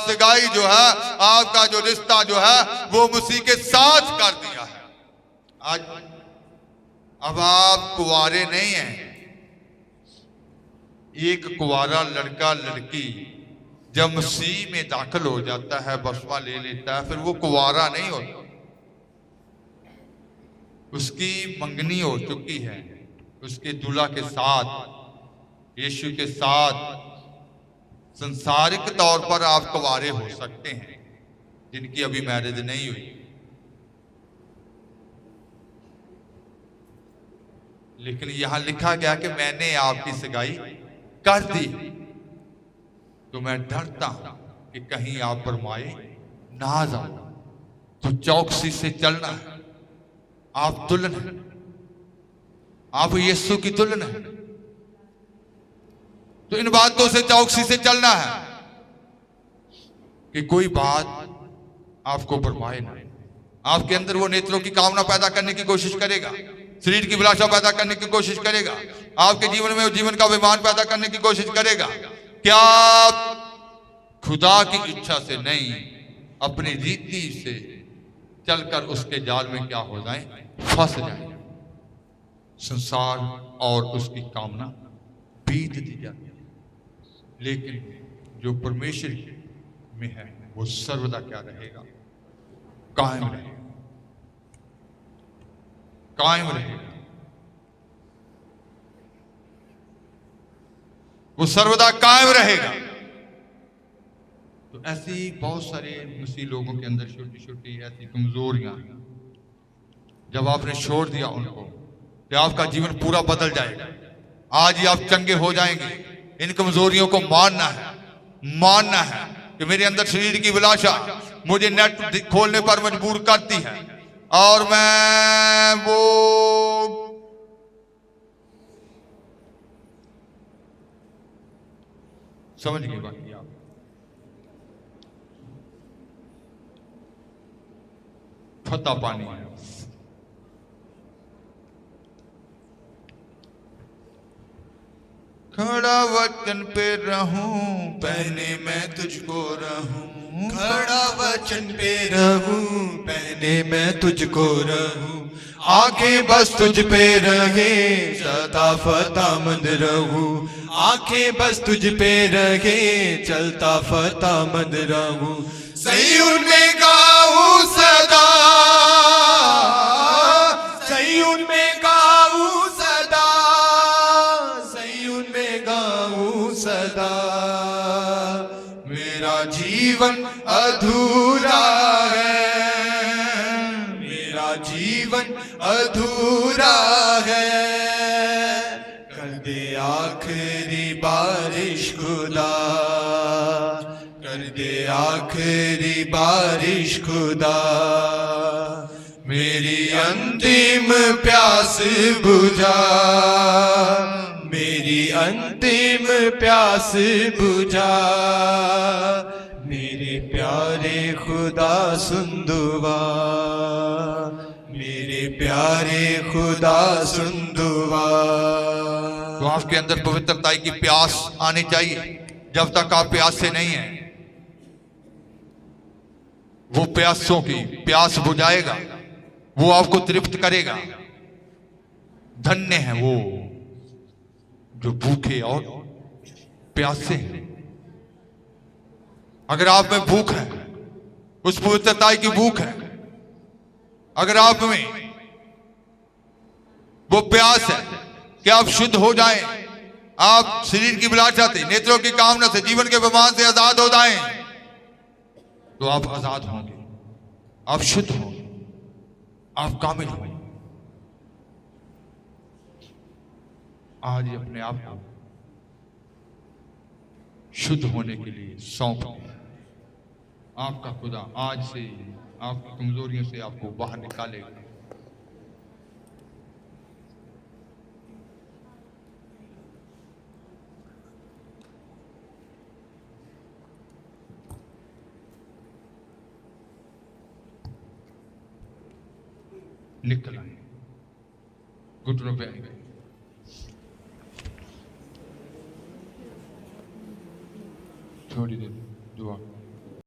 सगाई जो है, आपका जो रिश्ता जो है वो मसीह के साथ कर दिया है। आज अब आप कुंवारे नहीं हैं। एक कुंवारा लड़का लड़की जब मसीह में दाखिल हो जाता है, बपतिस्मा ले लेता है, फिर वो कुंवारा नहीं होता। उसकी मंगनी हो चुकी है, उसके दूल्हा के साथ, यीशु के साथ। संसारिक तौर पर आप कुंवारे हो सकते हैं जिनकी अभी मैरिज नहीं हुई, लेकिन यहां लिखा गया कि मैंने आपकी सगाई कर दी। तो मैं डरता हूं कि कहीं आप पर माए ना जाओ। तो चौकसी से चलना है। आप दुल्हन हैं, आप यीशु की दुल्हन हैं। तो इन बातों से चौकसी से चलना है कि कोई बात आपको बरमाए ना। आपके अंदर वो नेत्रों की कामना पैदा करने की कोशिश करेगा, शरीर की अभिलाषा पैदा करने की कोशिश करेगा, आपके जीवन में जीवन का अभिमान पैदा करने की कोशिश करेगा। क्या खुदा की इच्छा से नहीं, अपनी रीति से चलकर उसके जाल में क्या हो जाए, फंस जाए। संसार और उसकी कामना बीत दी जाती है, लेकिन जो परमेश्वर में है वो सर्वदा क्या रहेगा, कायम रहेगा, कायम रहेगा। वो सर्वदा कायम रहेगा। तो ऐसी बहुत सारे मसीह लोगों के अंदर छोटी छोटी ऐसी कमजोरियां, जब आपने छोड़ दिया उनको, तो आपका जीवन पूरा बदल जाएगा। आज ही आप चंगे हो जाएंगे। इन कमजोरियों को मानना है, मानना है कि मेरे अंदर शरीर की अभिलाषा मुझे नेट खोलने पर मजबूर करती है और मैं वो समझ गए बाकी आप। फता पानी है। खड़ा वचन पे रहूं, पहने मैं तुझको रहूं, खड़ा वचन पे रहूं, पहने मैं तुझको रहूं, आंखें बस तुझ पे रहे, सदा फतामंद रहूं, आंखें बस तुझ पे रहे, चलता फतामंद रहूं, सयून में गाऊं सदा, सयून में गाऊं सदा, सयून में गाऊं सदा, मेरा जीवन अधूरा है, मेरा जीवन अधूरा है, कर दे आखिरी बारिश खुदा, कर दे आखिरी बारिश खुदा, मेरी अंतिम प्यास बुझा, मेरी अंतिम प्यास बुझा, मेरे प्यारे खुदा सुन दुआ, मेरे प्यारे खुदा सुन दुआ। तो आपके अंदर पवित्रता की प्यास आनी चाहिए। जब तक आप प्यासे नहीं हैं, वो प्यासों की प्यास बुझाएगा, वो आपको तृप्त करेगा। धन्य है वो जो भूखे और प्यासे हैं। अगर आप में भूख है, उस पवित्रता की भूख है, अगर आप में वो प्यास है कि आप शुद्ध हो जाएं, आप शरीर की अभिलाषा से, नेत्रों की कामना से, जीवन के विमान से आजाद हो जाएं, तो आप आजाद होंगे, आप शुद्ध होंगे, आप कामिल होंगे। आज ही अपने आप को शुद्ध होने के लिए सौंप दें। आपका खुदा आज से आपकी कमजोरियों से आपको बाहर निकालेगा। निकल आए, घुटनों पे आएंगे। थोड़ी देर दुआ।